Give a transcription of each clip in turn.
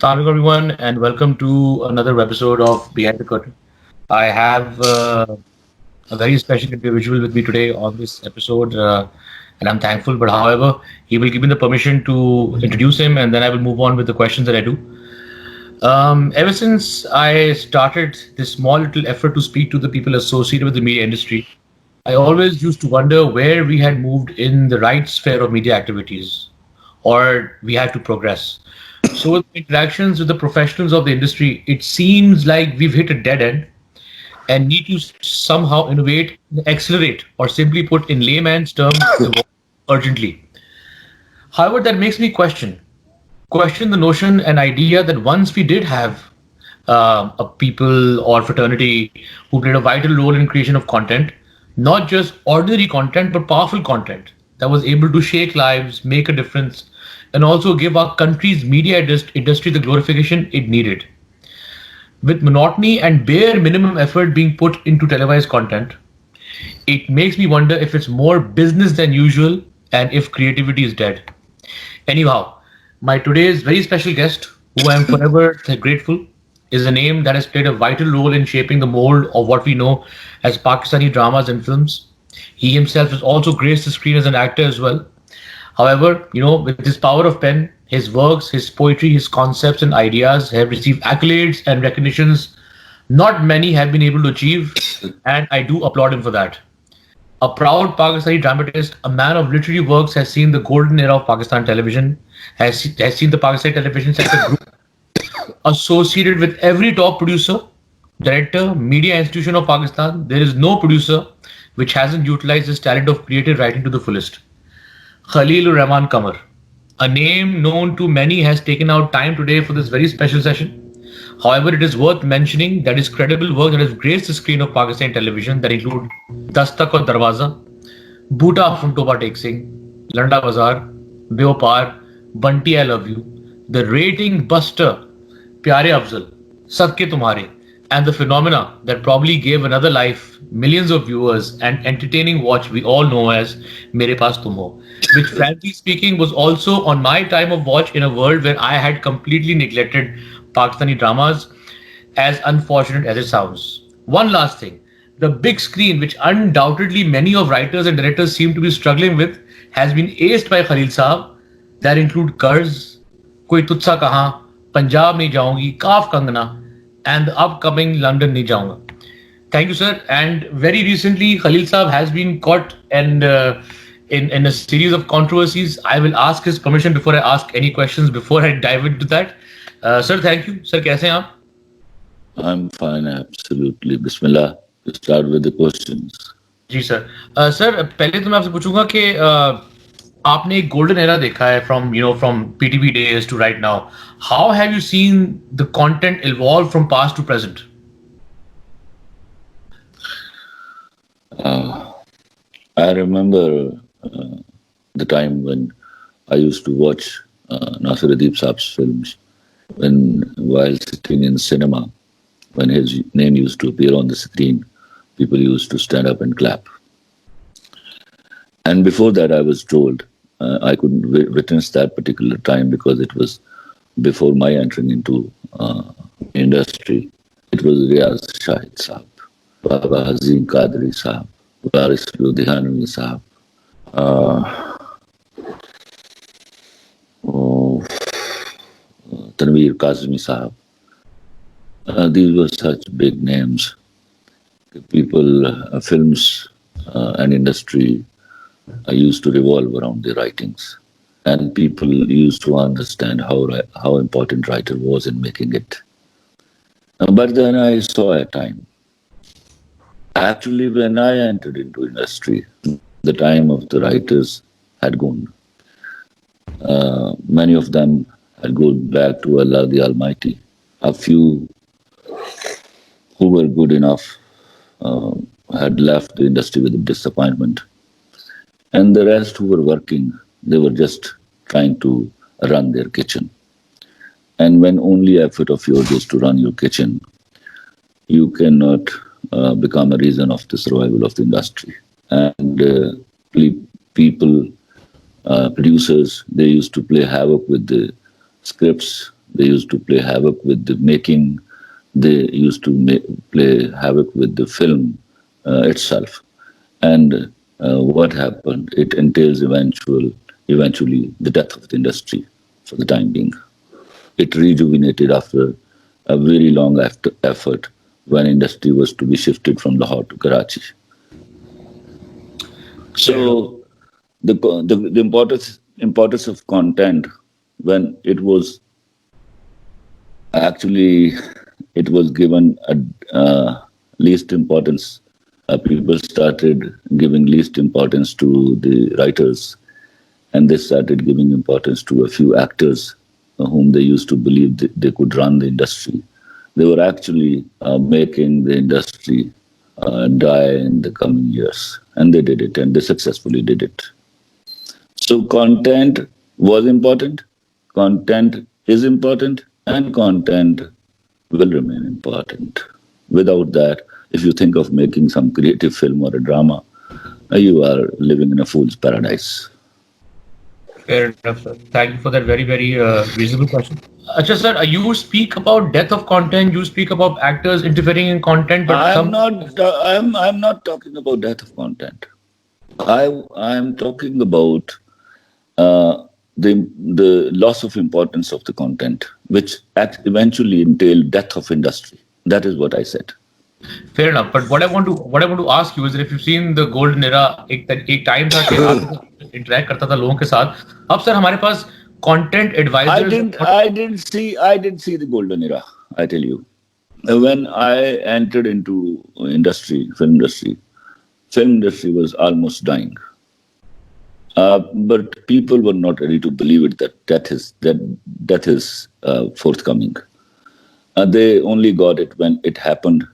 Assalamu alaikum everyone, and welcome to another episode of Behind the Curtain. I have a very special individual with me today on this episode, and I'm thankful. But however, he will give me the permission to introduce him, and then I will move on with the questions that I do. Ever since I started this small little effort to speak to the people associated with the media industry, I always used to wonder where we had moved in the right sphere of media activities, or we had to progress. So, with interactions with the professionals of the industry, it seems like we've hit a dead end and need to somehow innovate, accelerate, or simply put in layman's terms, evolve urgently. However, that makes me question the notion and idea that once we did have a people or fraternity who played a vital role in creation of content, not just ordinary content, but powerful content that was able to shake lives, make a difference, and also give our country's media industry the glorification it needed. With monotony and bare minimum effort being put into televised content, it makes me wonder if it's more business than usual and if creativity is dead. Anyhow, my today's very special guest, who I am forever grateful, is a name that has played a vital role in shaping the mold of what we know as Pakistani dramas and films. He himself has also graced the screen as an actor as well. However, with his power of pen, his works, his poetry, his concepts and ideas have received accolades and recognitions not many have been able to achieve, and I do applaud him for that. A proud Pakistani dramatist, a man of literary works, has seen the golden era of Pakistan television, has seen the Pakistani television sector grow associated with every top producer, director, media institution of Pakistan. There is no producer which hasn't utilized his talent of creative writing to the fullest. Khalil Rahman Kamar, a name known to many, has taken out time today for this very special session. However, it is worth mentioning that his credible work that has graced the screen of Pakistan television that include Dastak aur Darwaza, Boota from Toba Tek Singh, Landa Bazaar, Beopar, Bunty I Love You, The Rating Buster, Pyare Afzal, Sadke Tumhare, and the phenomena that probably gave another life, millions of viewers, and entertaining watch we all know as Mere Paas Tum Ho, which frankly speaking was also on my time of watch in a world where I had completely neglected Pakistani dramas, as unfortunate as it sounds. One last thing. The big screen, which undoubtedly many of writers and directors seem to be struggling with, has been aced by Khalil Saab. That include कर्ज, कोई तुझसा कहाँ, Punjab नहीं जाऊंगी, Kaaf Kangana, and the upcoming London नहीं जाऊंगा. Thank you, sir. And very recently, Khalil Saab has been caught and in a series of controversies. I will ask his permission before I ask any questions before I dive into that. Sir, thank you. Sir, कैसे हैं आप? I'm fine, absolutely. Bismillah. To start with the questions. जी sir. Sir पहले तो मैं आपसे पूछूंगा कि आपने एक गोल्डन एरा देखा है from PTV days to right now. How have you seen the content evolve from past to present? I remember the time when I used to watch Nasiruddin Saab's films while sitting in cinema, when his name used to appear on the screen, people used to stand up and clap. And before that, I was told I couldn't witness that particular time because it was before my entering into industry. It was Riaz Shahid Saab, Baba Hazim Qadri Saab, Waris Ludhianvi Saab, Tanveer Kazmi Saab. These were such big names. People, films and industry used to revolve around their writings. And people used to understand how important writer was in making it. But then I saw a time. Actually, when I entered into industry, the time of the writers had gone. Many of them had gone back to Allah the Almighty. A few who were good enough had left the industry with disappointment. And the rest who were working, they were just trying to run their kitchen. And when only effort of yours is to run your kitchen, you cannot become a reason of the survival of the industry. And people, producers, they used to play havoc with the scripts They used to play havoc with the making. They used to play havoc with the film itself. And what happened? It entails eventually the death of the industry for the time being. It rejuvenated after a very long effort when industry was to be shifted from Lahore to Karachi. So the importance of content, when it was actually it was given a least importance. People started giving least importance to the writers, and they started giving importance to a few actors whom they used to believe they could run the industry. They were actually making the industry die in the coming years, and they did it, and they successfully did it. So content was important, content is important, and content will remain important. Without that, if you think of making some creative film or a drama, you are living in a fool's paradise. Fair enough, sir. Thank you for that very, very reasonable question. Acha, sir, you speak about death of content. You speak about actors interfering in content, but I'm not talking about death of content. I'm talking about the loss of importance of the content, which eventually entail death of industry. That is what I said. fair enough. But what I want to ask you is that if you've seen the golden era, एक time था कि आप interact करता था लोगों के साथ. अब सर हमारे पास content advisors. I didn't see the golden era. I tell you, when I entered into film industry was almost dying. But people were not ready to believe it that death is forthcoming. They only got it when it happened,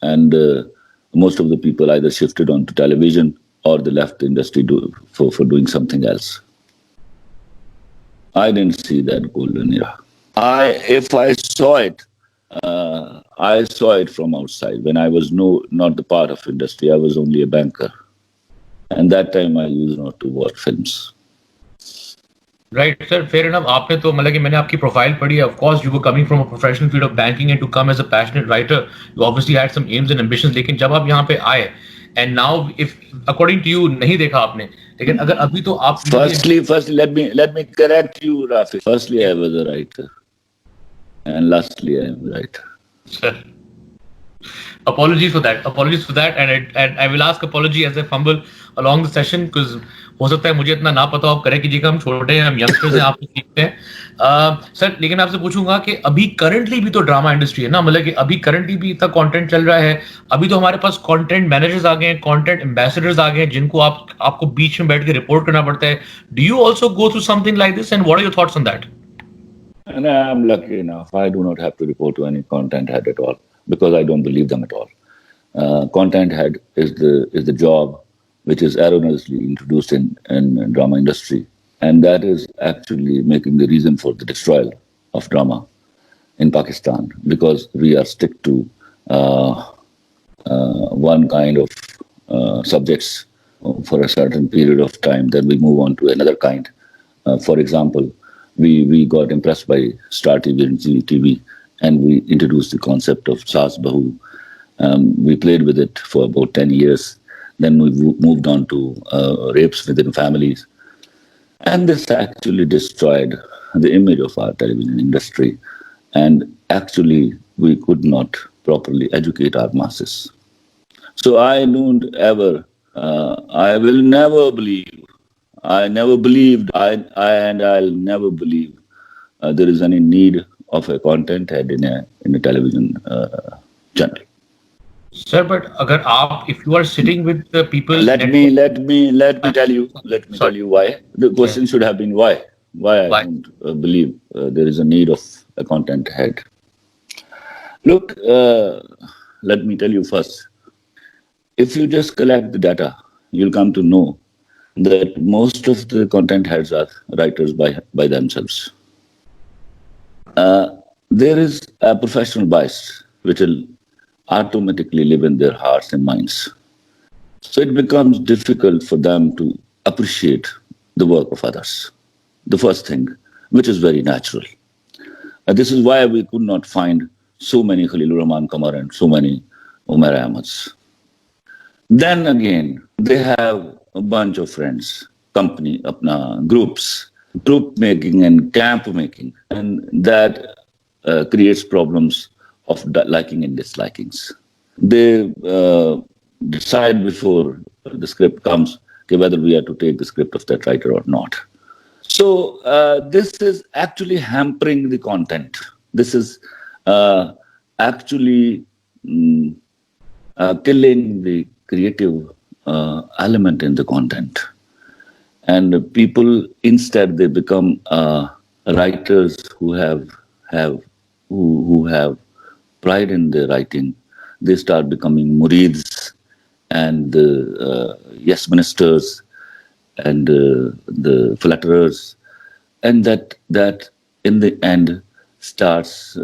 and most of the people either shifted onto television or they left the industry for doing something else. I didn't see that golden era. If I saw it, I saw it from outside. When I was not the part of industry, I was only a banker. And that time I used not to watch films. Right, sir. Fair enough. आपने तो मतलब कि मैंने आपकी profile पढ़ी है. Of course, you were coming from a professional field of banking and to come as a passionate writer, you obviously had some aims and ambitions. लेकिन जब आप यहाँ पे आए, and now, if according to you नहीं देखा आपने, लेकिन अगर अभी तो आप Firstly, let me correct you, Rafi. Firstly, I was a writer, and lastly, I am a writer. Sir. Apologies for that, and I will ask apology as I fumble along the session because हो सकता है मुझे इतना ना पता हो, आप correct कीजिएगा. हम छोटे हैं, हम यंगस्टर्स हैं, आप सीखते हैं. सर, लेकिन आपसे पूछूंगा कि अभी करंटली भी तो ड्रामा इंडस्ट्री है ना, मतलब कि अभी करंटली भी इतना कंटेंट चल रहा है. अभी तो हमारे पास कंटेंट मैनेजर्स आ गए हैं, कंटेंट एम्बेसडर्स आ गए हैं, जिनको आपको बीच में बैठ के रिपोर्ट करना पड़ता है. Do you also go through something like this, and what are your thoughts on that? And I'm lucky enough. I do not have to report to any content head at all because I don't believe them at all. Content head is the job which is erroneously introduced in drama industry, and that is actually making the reason for the destroyal of drama in Pakistan, because we are stick to one kind of subjects for a certain period of time, then we move on to another kind. For example, we got impressed by Star TV and Zee TV, and we introduced the concept of Saas Bahu. We played with it for about 10 years. Then we moved on to rapes within families. And this actually destroyed the image of our television industry. And actually, we could not properly educate our masses. So I don't ever, I will never believe, I never believed, I'll never believe there is any need of a content head in a television channel. Sir, but agar aap, if you are sitting with the people, let me tell you why. The question should have been why I don't believe there is a need of a content head. Look, let me tell you first. If you just collect the data, you'll come to know that most of the content heads are writers by themselves. There is a professional bias which will automatically live in their hearts and minds. So it becomes difficult for them to appreciate the work of others. The first thing, which is very natural. This is why we could not find so many Khalilur Rahman Qamar and so many Umar Ahmads. Then again, they have a bunch of friends, company, apna, groups, group making and camp making, and that creates problems of liking and dislikings. They decide before the script comes whether we are to take the script of that writer or not. So this is actually hampering the content. This is actually killing the creative element in the content. And people instead they become writers who have pride in their writing. They start becoming murids and yes ministers and the flatterers, and that in the end starts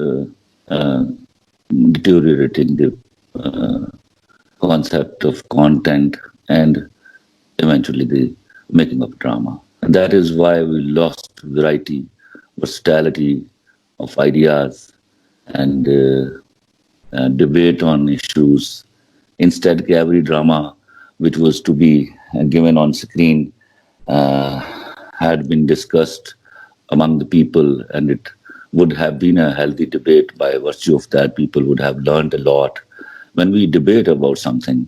deteriorating the concept of content and eventually the making of drama. And that is why we lost variety, versatility of ideas and debate on issues. Instead, every drama which was to be given on screen had been discussed among the people, and it would have been a healthy debate. By virtue of that, people would have learned a lot. When we debate about something,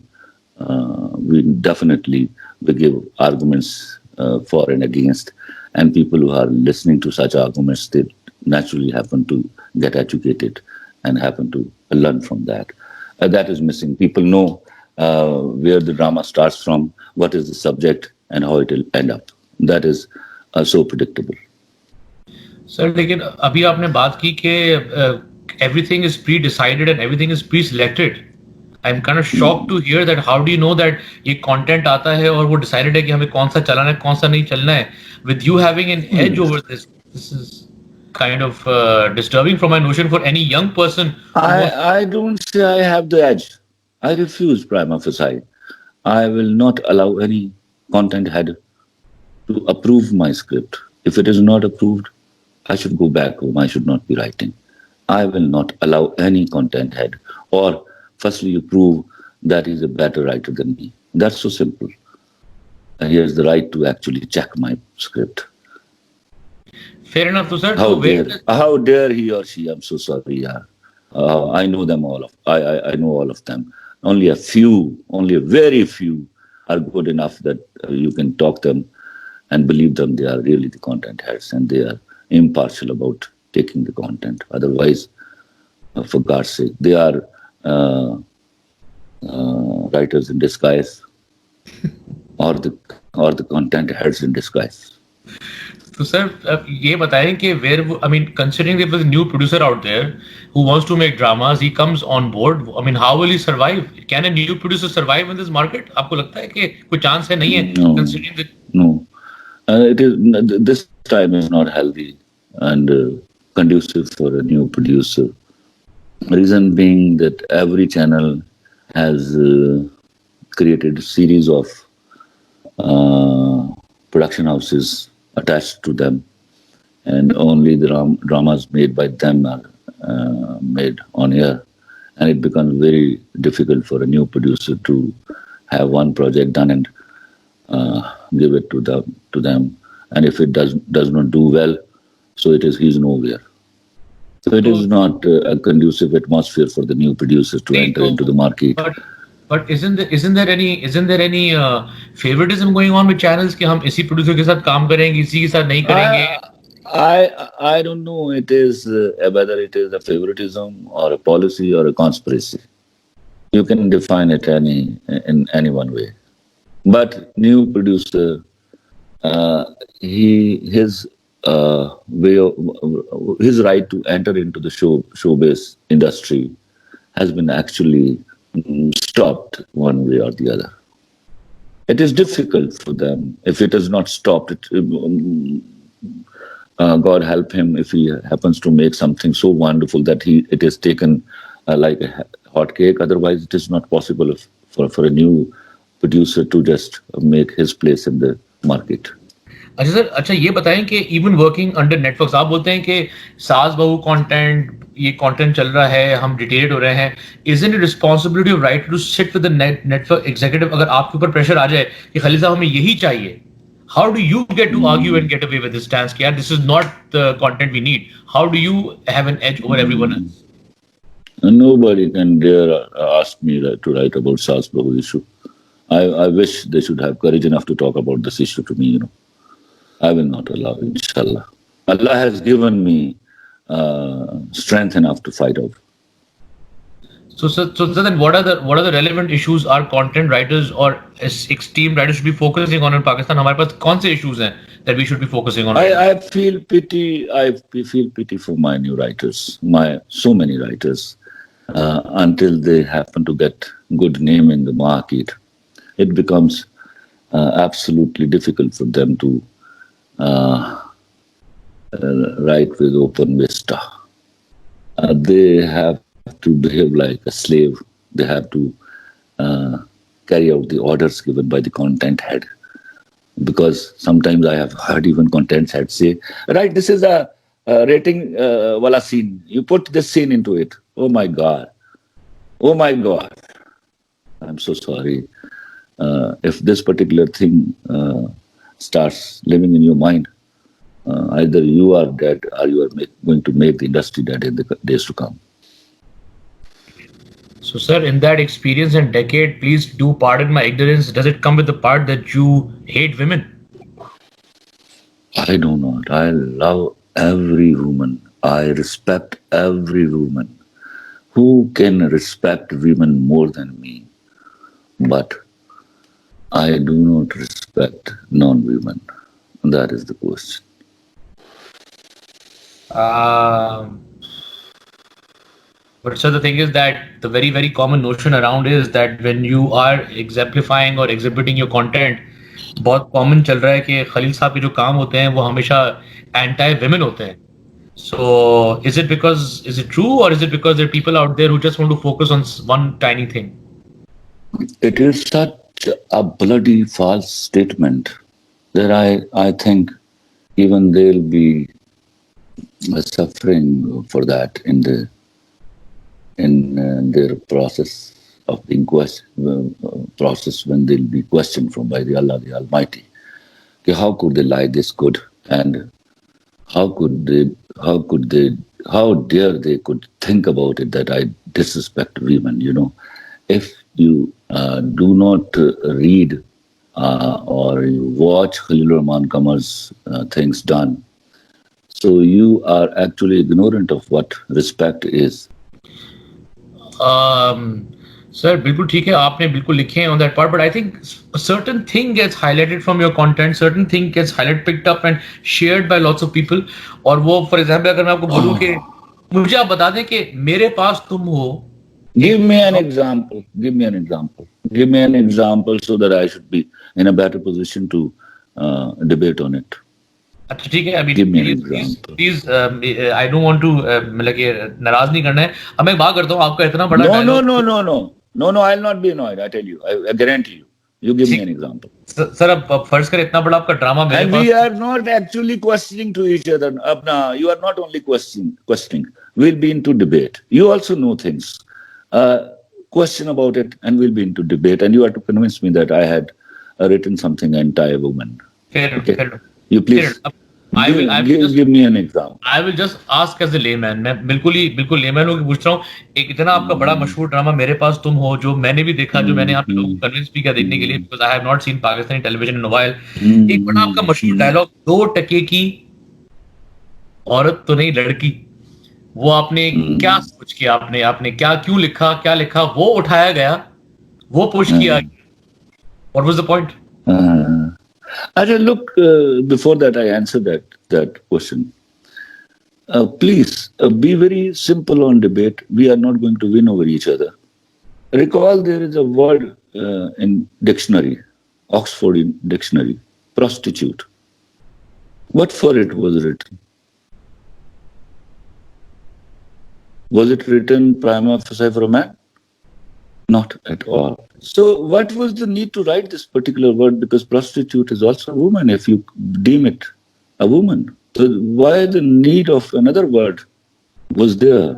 we definitely we give arguments for and against, and people who are listening to such arguments, they naturally happen to get educated and happen to learn from that. That is missing. People know where the drama starts from, what is the subject, and how it will end up. That is so predictable. Sir लेकिन अभी आपने बात की कि everything is pre-decided and everything is pre-selected. I'm kind of shocked to hear that. How do you know that ये content आता है और वो decided है कि हमें कौन सा चलाना है, कौन सा नहीं चलना है? With you having an edge over this is kind of disturbing from my notion for any young person. I don't say I have the edge. I refuse prima facie. I will not allow any content head to approve my script. If it is not approved, I should go back home. I should not be writing. I will not allow any content head. Or firstly, you prove that he's a better writer than me. That's so simple. And he has the right to actually check my script. Fair enough, to sir. How dare he or she? I'm so sorry. Yeah. I know them all. I know all of them. Only a few, only a very few are good enough that you can talk them and believe them. They are really the content heads and they are impartial about taking the content. Otherwise, for God's sake, they are writers in disguise or the content heads in disguise. So, sir, ये बताएं कि considering there was a new producer out there who wants to make dramas, he comes on board. I mean, how will he survive? Can a new producer survive in this market? आपको लगता है कि कोई chance है नहीं है? No. Considering the No, it is this time is not healthy and conducive for a new producer. Reason being that every channel has created a series of production houses attached to them, and only the dramas made by them are made on air, and it becomes very difficult for a new producer to have one project done and give it to them, and if it does not do well, so he's nowhere. So it is not a conducive atmosphere for the new producers to enter into the market. But isn't there any favoritism going on with channels कि हम इसी producer के साथ काम करेंगे, इसी के साथ नहीं करेंगे? I don't know. It is whether it is a favoritism or a policy or a conspiracy. You can define it in any one way. But new producer, his right to enter into the showbiz industry has been actually stopped one way or the other. It is difficult for them. If it is not stopped, God help him if he happens to make something so wonderful that it is taken like a hot cake. Otherwise, it is not possible for a new producer to just make his place in the market. अच्छा sir, अच्छा ये बताएं कि even working under networks, आप बोलते हैं कि सास बहू कंटेंट, ये कंटेंट चल रहा है, हम डिटेट हो रहे हैं, is it responsibility of right to sit with the network executive? अगर आपके ऊपर प्रेशर आ जाए कि खलील साहब हमें यही चाहिए, how do you get to argue and get away with this stance कि यार this is not the content we need? How do you have an edge over everyone else? Nobody can dare ask me to write about Sas Bahu issue. I wish they should have courage enough to talk about this issue to me, I will not allow, inshallah. Allah has given me strength enough to fight out. So then what are the relevant issues our content writers or esteemed writers should be focusing on in Pakistan? हमारे पास कौन से issues हैं that we should be focusing on? I feel pity. I feel pity for my new writers, so many writers, until they happen to get good name in the market. It becomes absolutely difficult for them to write with open vista. They have to behave like a slave. They have to carry out the orders given by the content head. Because sometimes I have heard even content heads say, right, this is a rating wala scene. You put this scene into it. Oh my God. Oh my God. I'm so sorry. If this particular thing starts living in your mind, either you are dead or you are going to make the industry dead in the days to come. So, sir, in that experience and decade, please do pardon my ignorance. Does it come with the part that you hate women? I do not. I love every woman. I respect every woman. Who can respect women more than me? But I do not respect non-women. That is the question. But sir, the thing is that the very, very common notion around is that when you are exemplifying or exhibiting your content, बहुत common चल रहा है कि खलील साहब के जो काम होते हैं वो हमेशा एंटी विमेन होते हैं. So is it true, or is it because there are people out there who just want to focus on one tiny thing? It is such a bloody false statement that I think even they'll be suffering for that in their process of being process when they'll be questioned from by the Allah the Almighty. Okay, how could they lie this good, and how dare they could think about it that I disrespect women? If you do not read or you watch Khalil Rahman Kamar's things done, so you are actually ignorant of what respect is. Sir, बिल्कुल ठीक है, आपने बिल्कुल लिखे हैं on that part, but I think a certain thing gets highlighted from your content, certain thing gets highlighted, picked up and shared by lots of people. और वो for example अगर मैं आपको बोलूँ कि मुझे आप बता दें कि मेरे पास तुम हो. Give me an example. Give me an example so that I should be in a better position to debate on it. अच्छा ठीक है, अभी please I don't want to मतलब कि नाराज नहीं करना है. अब मैं बात करता हूँ आपका इतना बड़ा No, I'll not be annoyed. I tell you, I guarantee you. You give me an example. Sir अब फर्ज करें इतना बड़ा आपका ड्रामा मेरे पास. And we are not actually questioning to each other. You are not only questioning. We'll be into debate. You also know things. Question about it, and we'll be into debate. And you are to convince me that I had written something anti-woman. Fair. You please. Give me an example. I will just ask as a layman. मैं बिल्कुल layman होकर पूछ रहा हूँ. एक इतना आपका बड़ा मशहूर ड्रामा मेरे पास तुम हो, जो मैंने भी देखा, जो मैंने यहाँ पे लोगों को कन्विंस भी किया देखने के लिए, because I have not seen Pakistani television in a while. एक बड़ा आपका मशहूर डायलॉग, 2 टके की औरत तो नहीं लड़की, वो आपने क्या सोच के आपने क्यों लिखा, वो उठाया गया, वो पुश किया. What was the point? Look, before that I answer that question. Please be very simple on debate. We are not going to win over each other. Recall there is a word in dictionary, Oxford dictionary, prostitute. What for it was written? Was it written prima facie for a man? Not at all. So, what was the need to write this particular word? Because prostitute is also a woman, if you deem it a woman. So, why the need of another word was there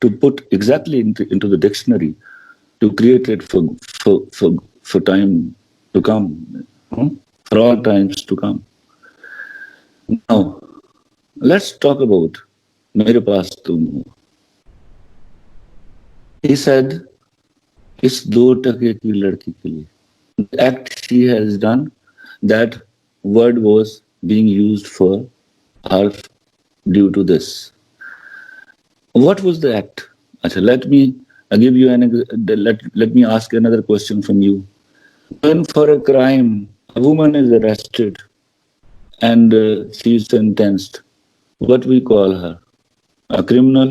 to put exactly into the dictionary to create it for time to come, for all times to come? Now, let's talk about Mere Paas Tum Ho. He said, इस 2% की लड़की के लिए. The act she has done, that word was being used for her due to this. What was the act? Achha, let me give you let me ask another question from you. When for a crime a woman is arrested and she is sentenced, what we call her? A criminal?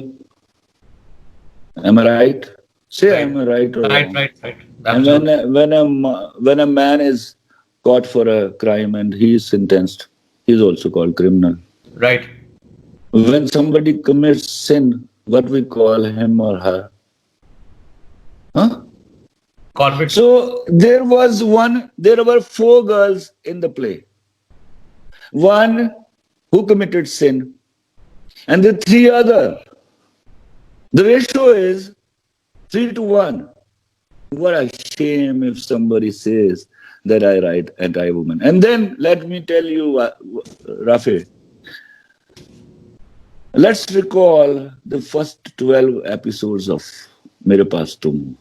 Am I right? Say Right. am I right or wrong? Right. And when a man is caught for a crime and he is sentenced, he is also called criminal. Right. When somebody commits sin, what we call him or her? Huh? Convict. So there were 4 girls in the play. One who committed sin, and the 3 other. The ratio is 3-1. What a shame if somebody says that I write anti-woman. And then let me tell you, Rafi, let's recall the first 12 episodes of Mere Paas Tum Ho.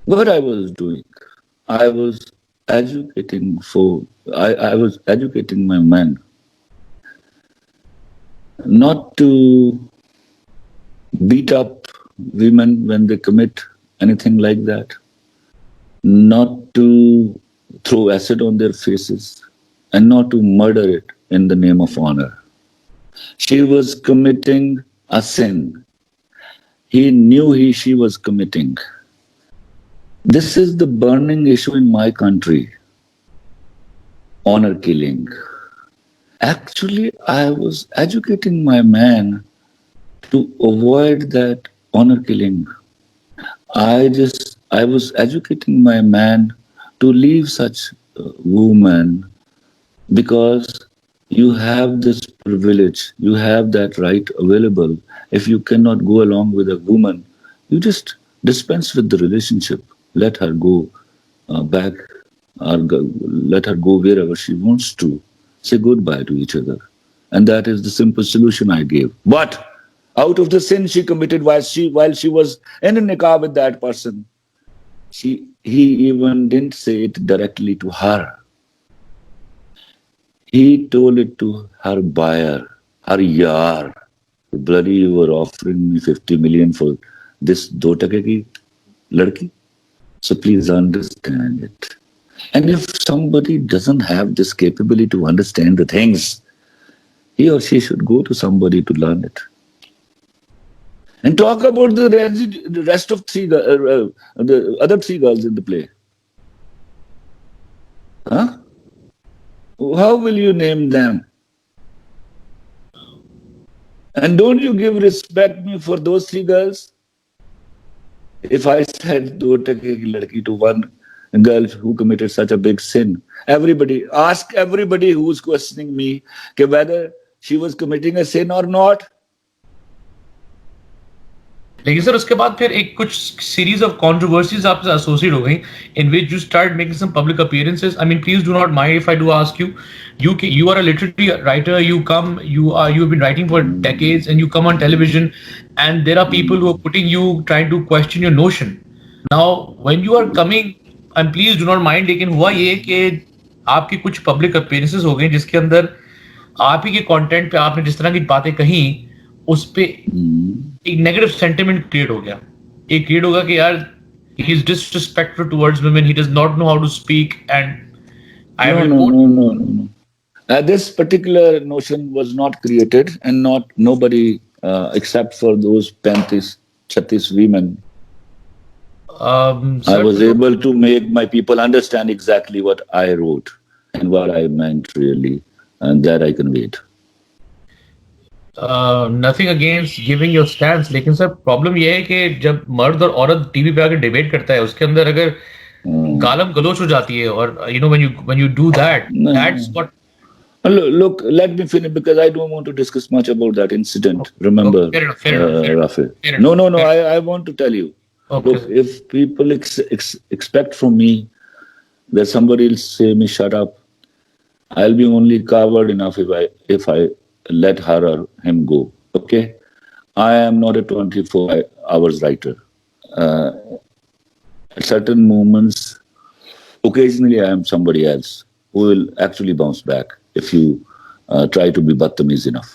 What I was doing, I was educating my men not to beat up women when they commit anything like that, not to throw acid on their faces, and not to murder it in the name of honor. She was committing a sin. He knew she was committing. This is the burning issue in my country, honor killing. Actually, I was educating my man to avoid that honor killing. I was educating my man to leave such women, because you have this privilege, you have that right available. If you cannot go along with a woman, you just dispense with the relationship. Let her go back, or let her go wherever she wants to. Say goodbye to each other. And that is the simple solution I gave. But out of the sin she committed while she was in a nikah with that person, he even didn't say it directly to her. He told it to her buyer, her yar. Bloody, you were offering me 50 million for this 2% ki ladki. So please understand it. And if somebody doesn't have this capability to understand the things, he or she should go to somebody to learn it. And talk about the rest of the other 3 girls in the play. Huh? How will you name them? And don't you give respect me for those 3 girls? If I said 2% ki ladki to one girl who committed such a big sin, ask everybody who's questioning me whether she was committing a sin or not. लेकिन sir उसके बाद फिर एक कुछ series of controversies आपसे associate हो गई in which you start making some public appearances. I mean please do not mind if I do ask you are a literary writer. You have been writing for decades and you come on television and there are people who are putting you, trying to question your notion. Now when you are coming, and please do not mind, लेकिन हुआ ये कि आपकी कुछ public appearances हो गई जिसके अंदर आप ही के कंटेंट पे आपने जिस तरह की बातें कही उस पे एक नेगेटिव सेंटिमेंट क्रिएट हो गया. एक क्रिएट होगा कि यार he is disrespectful towards women, he does not know how to speak, and I have No. This particular notion was not created, and nobody except for those 36 women. I was able to make my people understand exactly what I wrote and what I meant really, and that I conveyed. Nothing against giving your stand, लेकिन sir problem ये है कि जब मर्द और औरत TV पे आके डिबेट करता है, उसके अंदर अगर गालम गलोच हो जाती है, और when you do that's what. Look, let me finish because I don't want to discuss much about that incident. Remember, Fair enough. Rafi. Fair No, enough. I want to tell you. Okay, Look, sir. if people expect from me that somebody will say me shut up, I'll be only coward enough if I let her or him go. Okay, I am not a 24 hours writer. At certain moments, occasionally I am somebody else who will actually bounce back if you try to be Battamiz enough.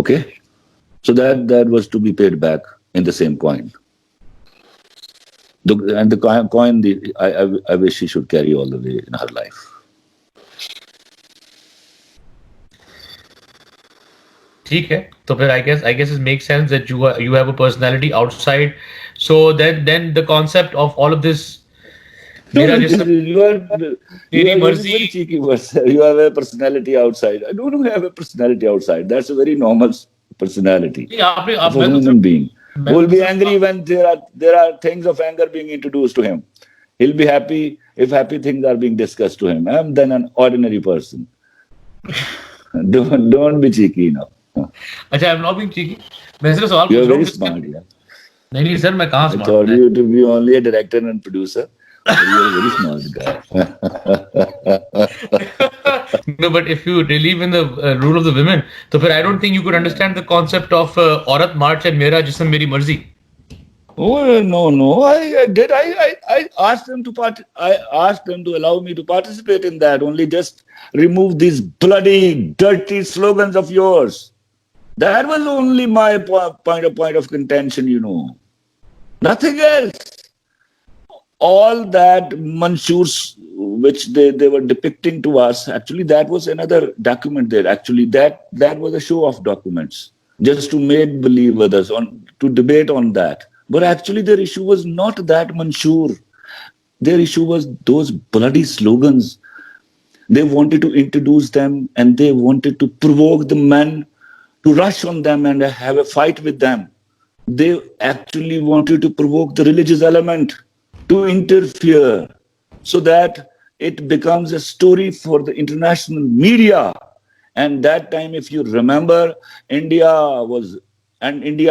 Okay? So that was to be paid back in the same coin. And the coin, I wish she should carry all the way in her life. ठीक है, तो फिर I guess it makes sense that you have a personality outside. So then the concept of all of this, No, मेरा जैसा you are तेरी using मर्जी. very cheeky words. You have a personality outside. I don't have a personality outside. That's a very normal personality नहीं, आपने of a मैं तो human being मैं who will तो be सिर्फ angry when there are things of anger being introduced to him. He'll be happy if happy things are being discussed to him. I'm then an ordinary person. Don't be cheeky, you know. अच्छा, I am not being cheeky. मैं सिर्फ सवाल You पूछ are रहा हूँ very जिसका. smart, yeah. नहीं sir, मैं कहाँ I स्मार्ट thought हूँ. you to be only a director and producer, but you are a very smart guy. No, but if you believe in the rule of the women, तो फिर I don't think you could understand the concept of औरत मार्च and मेरा जिस्म मेरी मर्जी. Oh no! I did. I asked them to I asked them to allow me to participate in that. Only just remove these bloody, dirty slogans of yours. That was only my point of contention. You know, nothing else. All that Mansoors which they were depicting to us, actually that was another document there. Actually, that was a show of documents just to make believe others to debate on that. But actually their issue was not that Mansoor. Their issue was those bloody slogans. They wanted to introduce them and they wanted to provoke the men to rush on them and have a fight with them. They actually wanted to provoke the religious element to interfere so that it becomes a story for the international media. And that time, if you remember, India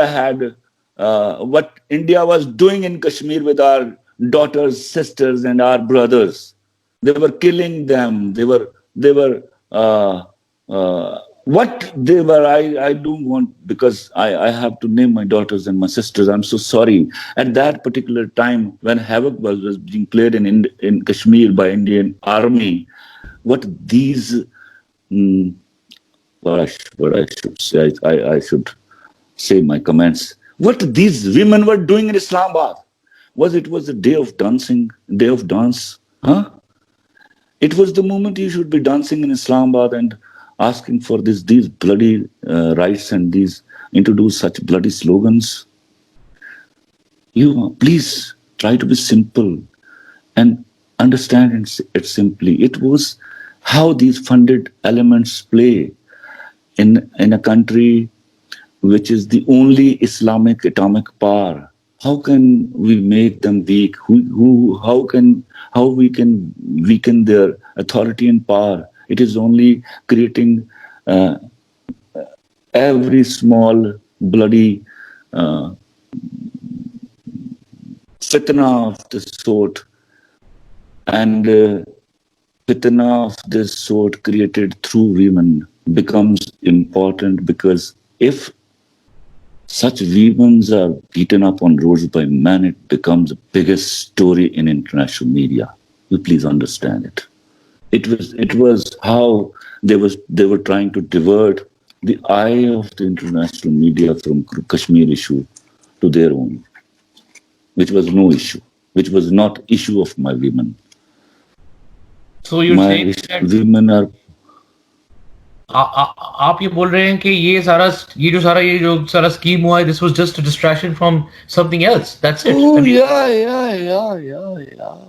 had what India was doing in Kashmir with our daughters, sisters, and our brothers. They were killing them. They were what they were. I don't want, because I have to name my daughters and my sisters. I'm so sorry. At that particular time, when havoc was being played in Kashmir by Indian army, what these what I should say, I should say my comments. What these women were doing in Islamabad was a day of dancing, day of dance, huh? It was the moment you should be dancing in Islamabad and asking for these bloody rights and these introduce such bloody slogans. You please try to be simple and understand it simply. It was how these funded elements play in a country which is the only Islamic atomic power. How can we make them weak? How we can weaken their authority and power? It is only creating every small bloody fitna of this sort, and fitna of this sort created through women becomes important, because if such women are beaten up on roads by men, it becomes the biggest story in international media. You please understand it. It was how they were trying to divert the eye of the international media from Kashmir issue to their own, which was no issue, which was not issue of my women. So you're saying that women are. आप ये बोल रहे हैं कि ये जो सारा scheme हुआ है, this was just a distraction from something else, that's it. Oh, I mean, yeah.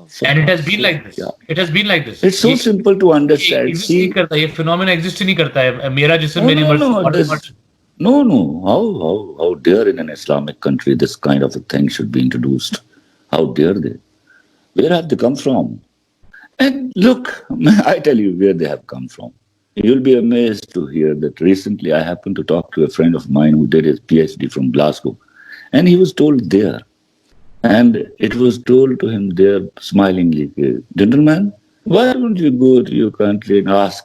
For and it has God's been like sake, this. yeah. It has been like this. It's so simple to ये understand. Exist नहीं See, करता, ये phenomena exist ही नहीं करता है, मेरा जिस्म no, मेरी no, मर्जी, no. मॉडर्न मर्जी। No. How dare in an Islamic country this kind of a thing should be introduced? How dare they? Where have they come from? And look, I tell you where they have come from. You'll be amazed to hear that recently I happened to talk to a friend of mine who did his PhD from Glasgow, and he was told there, and it was told to him there smilingly, gentlemen, why don't you go to your country and ask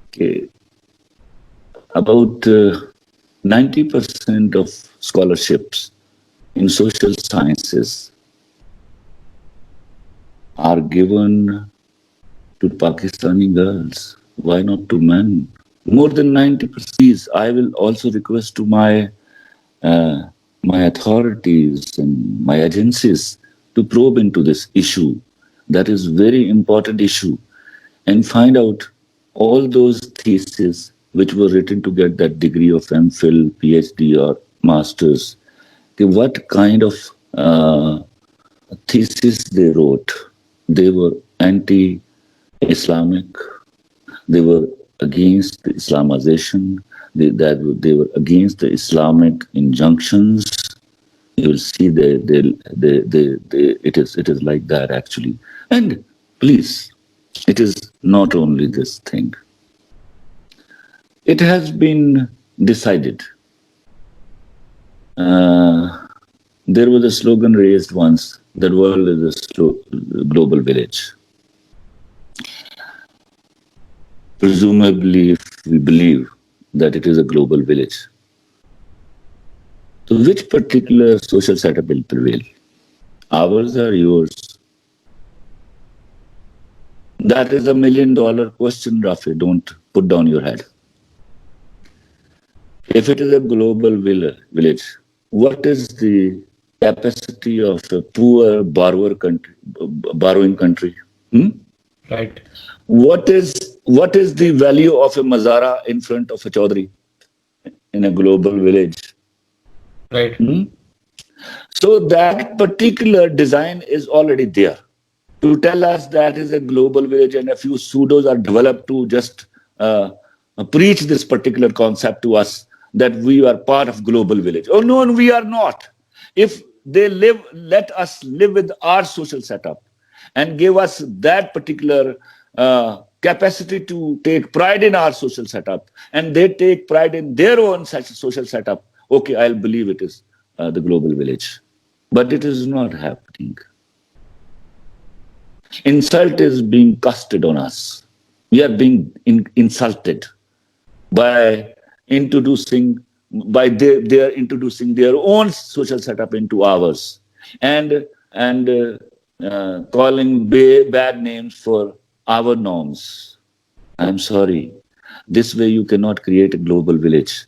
okay, about 90% of scholarships in social sciences are given to Pakistani girls. Why not to men? More than 90%. I will also request to my authorities and my agencies to probe into this issue. That is very important issue, and find out all those theses which were written to get that degree of MPhil, PhD, or masters. Okay, what kind of thesis they wrote? They were anti-Islamic. They were against the Islamization. They were against the Islamic injunctions. You will see it is like that actually. And please, it is not only this thing. It has been decided. There was a slogan raised once: "The world is a global village." Presumably, if we believe that it is a global village, so which particular social setup will prevail? Ours or yours? That is $1 million question, Rafi. Don't put down your head. If it is a global village, what is the capacity of a poor borrowing country? Right. What is the value of a Mazara in front of a Chaudhary in a global village? Right. So that particular design is already there to tell us that is a global village, and a few pseudos are developed to just preach this particular concept to us that we are part of global village. Oh no, we are not. If they let us live with our social setup and give us that particular capacity to take pride in our social setup, and they take pride in their own such social setup, okay, I'll believe it is the global village. But it is not happening. Insult is being casted on us. We are being insulted by introducing their own social setup into ours, and calling bad names for our norms. I'm sorry. This way you cannot create a global village.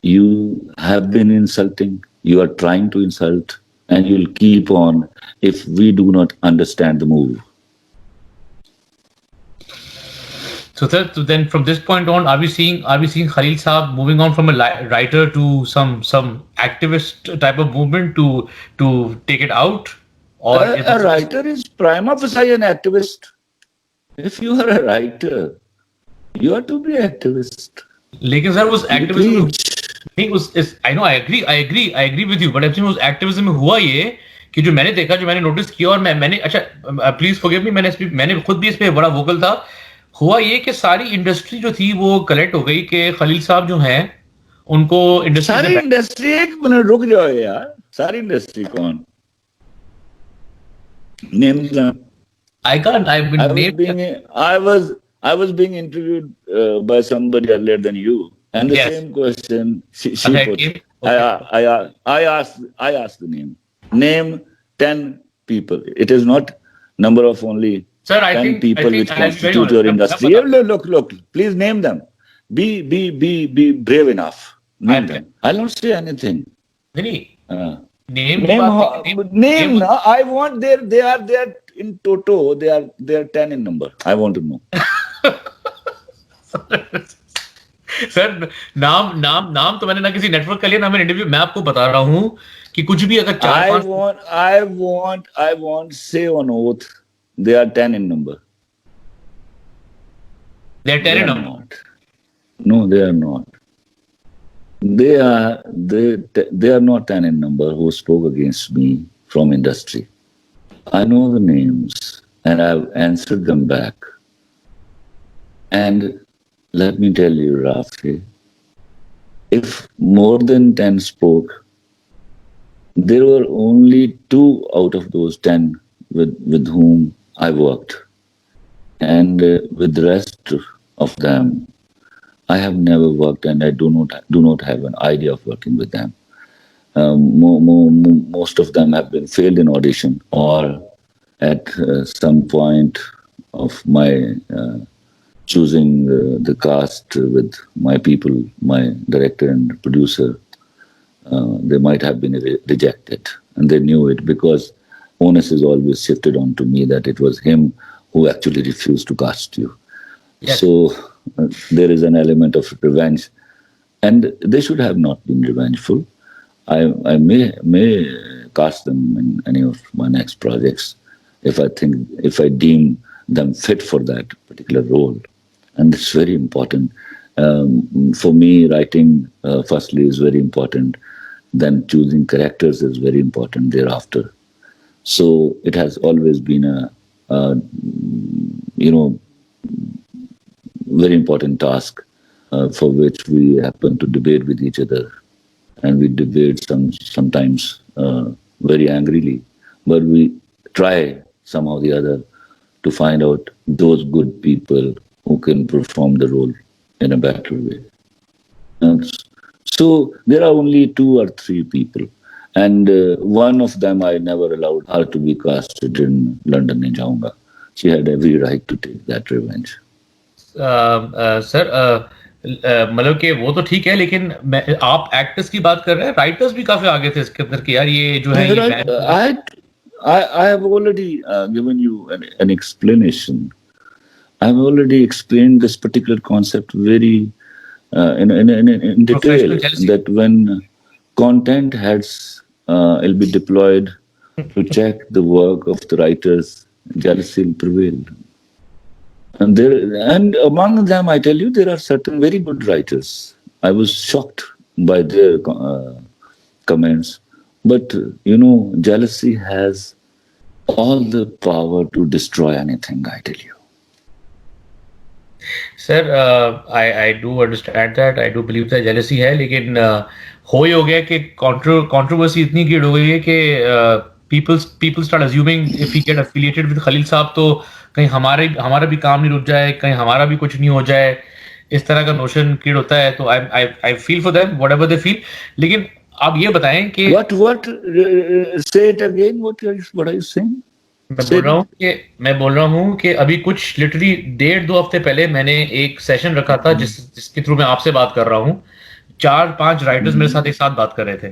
You have been insulting, you are trying to insult, and you'll keep on if we do not understand the move. So then from this point on, are we seeing Khalil Saab moving on from a writer to some activist type of movement to take it out? Or A writer is prima facie an activist. If you are a writer, you are to be activist. लेकिन sir उस activism Preach. नहीं I know I agree with you, but actually उस activism में हुआ ये कि जो मैंने देखा, जो मैंने नोटिस किया, और मैंने अच्छा प्लीज फॉरगिव मी, मैंने खुद भी इस पे बड़ा वोकल था। हुआ ये कि सारी इंडस्ट्री जो थी वो कलेक्ट हो गई कि खलील साहब जो हैं उनको सारी इंडस्ट्री, एक मिनट रुक जाओ यार, सारी इंडस्ट्री कौन? Name them. I can't. I was being interviewed by somebody earlier than you, and the Yes. same question she Okay, put. okay. I asked the name. Name 10 people. It is not number of only Sir, 10 people which constitute your industry. Look. Please name them. Be brave enough. Name them. I'll not say anything. Name. I want they are in toto. They are 10 in number. I want to know. Sir नाम नाम नाम तो मैंने ना किसी network का लिया ना मैंने इंटरव्यू, मैं आपको बता रहा हूँ कि कुछ भी अगर चार I पांच want, I want, I want say on oath, they are 10 in number. There They are ten not. No, they are not. They are not 10 in number who spoke against me from industry. I know the names and I've answered them back. And let me tell you, Rafi, if more than 10 spoke, there were only 2 out of those 10 with whom I worked. And with the rest of them, I have never worked and I do not have an idea of working with them. Most of them have been failed in audition or at some point of my choosing the cast with my people, my director and producer, they might have been rejected. And they knew it because onus is always shifted onto me that it was him who actually refused to cast you. Yes. So there is an element of revenge. And they should have not been revengeful. I may cast them in any of my next projects if I deem them fit for that particular role. And it's very important. For me, writing firstly is very important. Then choosing characters is very important thereafter. So it has always been a very important task for which we happen to debate with each other. And we debate sometimes very angrily, but we try somehow or the other to find out those good people who can perform the role in a better way. And so there are only 2 or 3 people. And one of them I never allowed her to be casted in London in Jaunga. She had every right to take that revenge. Sir मतलब कि वो तो ठीक है, लेकिन आप actors की बात कर रहे हैं, राइटर्स भी काफी आगे थे इसके अंदर कि यार ये जो है ये I have already given you an explanation. I have already explained this particular concept very in detail. That when content heads will be deployed to check the work of the writers, jealousy will prevail. And among them, I tell you, there are certain very good writers. I was shocked by their comments. But, jealousy has all the power to destroy anything, I tell you. Sir, I do understand that. I do believe that jealousy है, लेकिन हो गया कि controversy इतनी गिर हो गई है कि people start assuming if we get affiliated with Khalil साहब तो कहीं हमारा भी काम नहीं रुक जाए, कहीं हमारा भी कुछ नहीं हो जाए, इस तरह का नोशन क्रिएट होता है. तो I feel for them whatever they feel. लेकिन आप ये बताएं कि what say it again, what are you saying? मैं बोल रहा हूँ कि अभी कुछ लिटरली 1.5-2 हफ्ते पहले मैंने एक सेशन रखा था जिसके थ्रू मैं आपसे बात कर रहा हूँ. 4-5 राइटर्स मेरे साथ एक साथ बात कर रहे थे.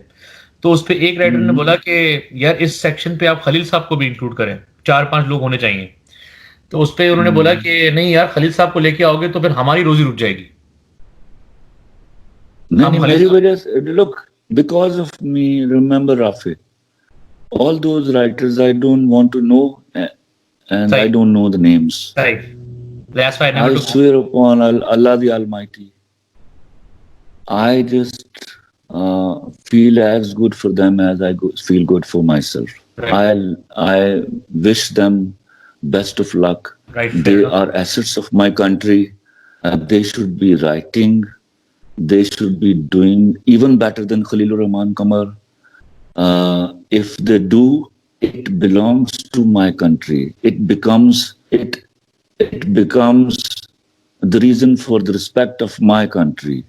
तो उस पे एक राइटर ने बोला कि यार इस सेक्शन पे आप खलील साहब को भी इंक्लूड करें, 4-5 लोग होने चाहिए. तो उस पे उन्होंने बोला कि नहीं यार खलील साहब को लेके आओगे तो फिर हमारी रोजी रुक जाएगी. मेरी वजह से, look, because of me, remember Rafi, all those writers I don't want to know and I don't know the names. Right. That's why I swear upon Allah the Almighty, I just feel as good for them as I feel good for myself. Right. I wish them best of luck. Right. They are assets of my country. They should be writing. They should be doing even better than Khalilur Rahman Qamar. If they do, it belongs to my country. It becomes the reason for the respect of my country.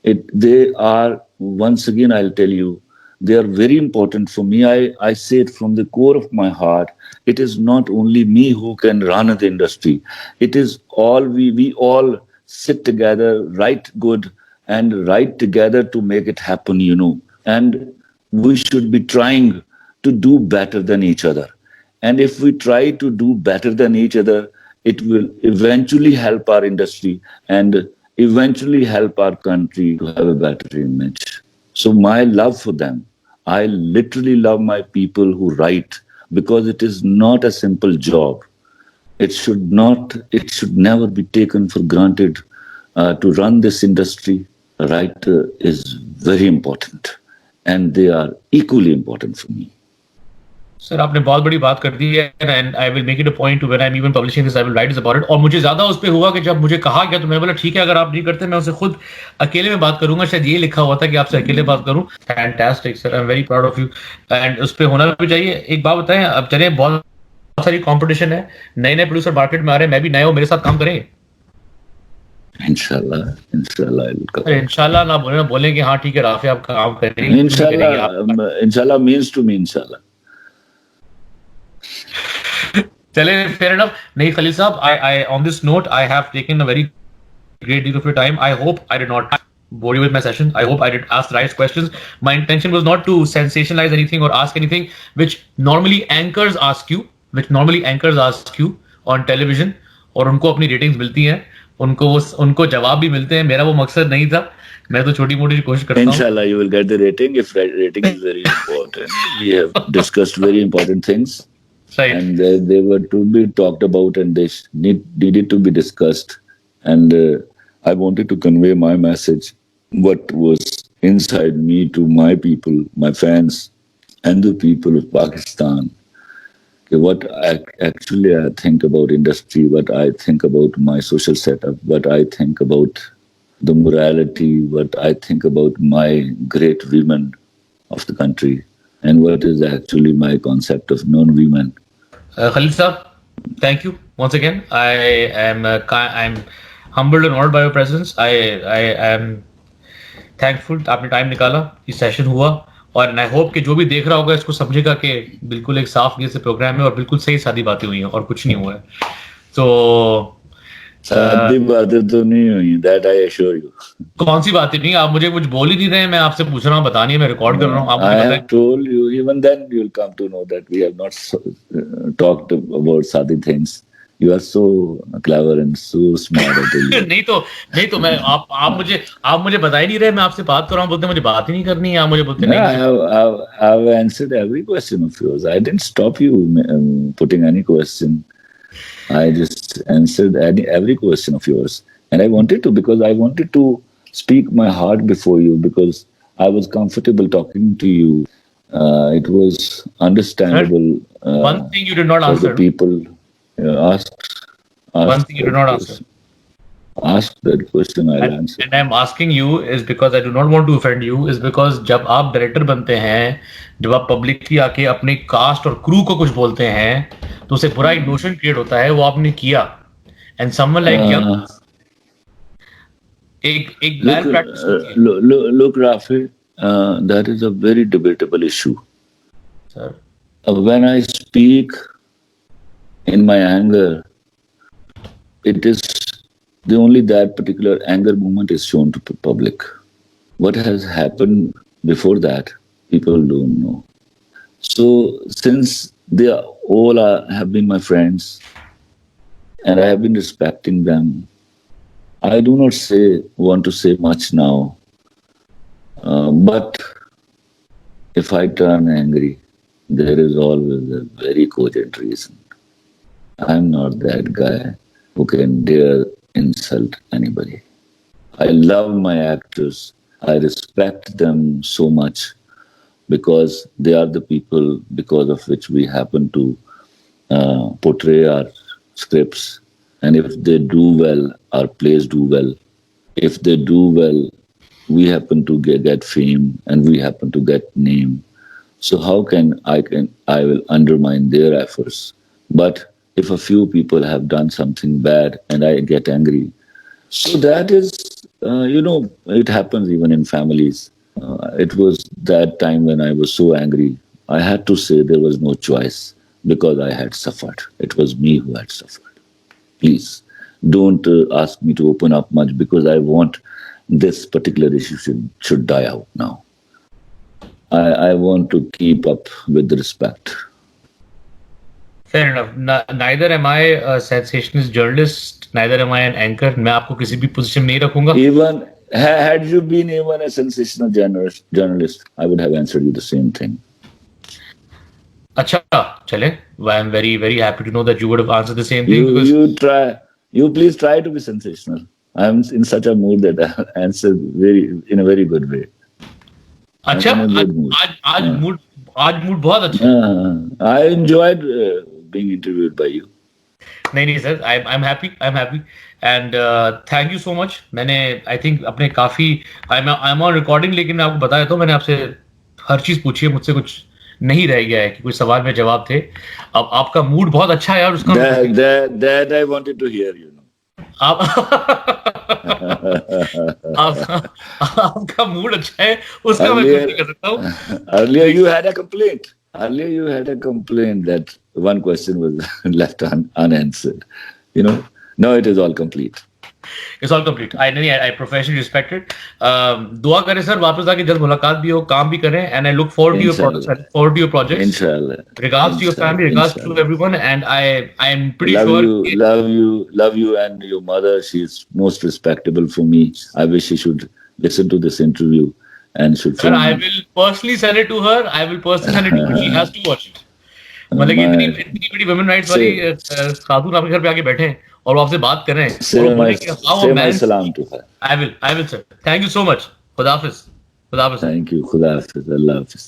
They are, once again, I'll tell you, they are very important for me. I say it from the core of my heart. It is not only me who can run the industry. It is all we all sit together, write good, and write together to make it happen, And we should be trying to do better than each other. And if we try to do better than each other, it will eventually help our industry. And eventually help our country to have a better image. So my love for them, I literally love my people who write because it is not a simple job. It should never be taken for granted to run this industry. A writer is very important and they are equally important for me. Sir आपने बहुत बड़ी बात कर दी है and I will make it a point two when I am even publishing this I will write about it और मुझे ज्यादा उस पे हुआ कि जब मुझे कहा गया तो मैं बोला ठीक है अगर आप नहीं करते मैं उसे खुद अकेले में बात करूंगा शायद ये लिखा हुआ था कि आपसे अकेले बात करूं fantastic sir I am very proud of you and उस पे होना भी चाहिए एक बात बताएं अब चले बहुत सारी कंपटीशन है नए नए प्रोड्यूसर मार्केट में आ रहे हैं मैं भी नया हूं मेरे साथ काम करें इंशाल्लाह ना बोलें कि हाँ ठीक है राफी आप काम करेंगे इंशाल्लाह मींस टू मी इंशाल्लाह चले fair enough नहीं खलील साहब I on this note I have taken a very great deal of your time I hope I did not bore you with my session I hope I did ask the right questions my intention was not to sensationalize anything or ask anything which normally anchors ask you on television और उनको अपनी ratings मिलती हैं उनको जवाब भी मिलते हैं मेरा वो मकसद नहीं था मैं तो छोटी मोटी कोशिश करता हूं Inshallah you will get the rating if rating is very important we have discussed very important things right. And they were to be talked about and they needed to be discussed and I wanted to convey my message what was inside me to my people my fans and the people of Pakistan what actually I think about industry what I think about my social setup what I think about the morality what I think about my great women of the country and what is actually my concept of non-women Khalil Saab, thank you once again. I'm humbled and honored by your presence. I am thankful आपने time निकाला इस session हुआ और I hope कि जो भी देख रहा होगा इसको समझेगा कि बिल्कुल एक साफ नीयत से प्रोग्राम है और बिल्कुल सही सादी बातें हुई हैं और कुछ नहीं हुआ है तो सादी बातें तो नहीं हुई that I assure you कौन सी बातें नहीं आप मुझे कुछ बोल ही नहीं रहे मैं आपसे पूछ रहा हूँ बता नहीं मैं रिकॉर्ड कर रहा हूँ I have told you even then you'll come to know that we have not talked about sadi things you are so clever and so smart नहीं तो मैं आप मुझे बता ही नहीं रहे मैं आपसे बात कर रहा हूँ बोलते मुझे बात ही नहीं करनी है आप मुझे बोलते नहीं I have answered every question of yours I didn't stop you putting any question I just answered every question of yours and I wanted to because I wanted to speak my heart before you because I was comfortable talking to you it was understandable one thing you did not answer the people asked one thing you did not answer ask that question I'll answer and I'm asking you is because I do not want to offend you is because जब आप director बनते हैं जब आप publicly आके अपने cast और crew को कुछ बोलते हैं तो उसे बुरा एक नोशन क्रिएट होता है वो आपने किया एंड समवन लाइक यंग एक bad practice look Rafi that is a very debatable issue sir when I speak in my anger it is the only that particular anger movement is shown to the public. What has happened before that, people don't know. So since they all have been my friends and I have been respecting them, I do not want to say much now. But if I turn angry, there is always a very cogent reason. I'm not that guy who can dare insult anybody. I love my actors. I respect them so much because they are the people because of which we happen to portray our scripts. And if they do well, our plays do well. If they do well, we happen to get fame and we happen to get name. So how can I will undermine their efforts? But if a few people have done something bad and I get angry, so that is, it happens even in families. It was that time when I was so angry. I had to say there was no choice because I had suffered. It was me who had suffered. Please don't ask me to open up much because I want this particular issue should die out now. I want to keep up with the respect. Fair enough. Neither am I a sensationalist journalist, neither am I an anchor. मैं आपको किसी भी position में नहीं रखूंगा. Even had you been even a sensational journalist, I would have answered you the same thing. अच्छा, चले. I am very very happy to know that you would have answered the same thing. Because you please try to be sensational. I am in such a mood that I answer in a very good way. अच्छा, आज mood बहुत अच्छा. I enjoyed being interviewed by you. नहीं sir, I'm happy and thank you so much. मैंने I think अपने काफी I'm on recording, लेकिन मैं आपको बताया तो मैंने आपसे हर चीज पूछी है, मुझसे कुछ नहीं रह गया है कि कुछ सवाल में जवाब थे. अब आपका मूड बहुत अच्छा है यार, उसका that I wanted to hear, you know. आपका मूड अच्छा है, उसका मैं कुछ नहीं कर सकता हूँ. Earlier you had a complaint that one question was left unanswered. You know, now it is all complete. It's all complete. I professionally respect it. दुआ करें सर, वापस आके जल्द मुलाकात भी हो, काम भी करें, and I look forward to your projects. Inshallah. Regards to your family, regards to everyone, and I am pretty sure. Love you, and your mother. She's most respectable for me. I wish she should listen to this interview and should. Sir, I will personally send it to her. She has to watch it. मतलब कि इतनी बड़ी women rights वाली खातून आपके घर पे आके बैठे हैं और वो आपसे बात कर रहे हैं. Say my salam to her. I will sir. Thank you so much. Khuda Hafiz. Thank you. Khuda Hafiz. Allah Hafiz.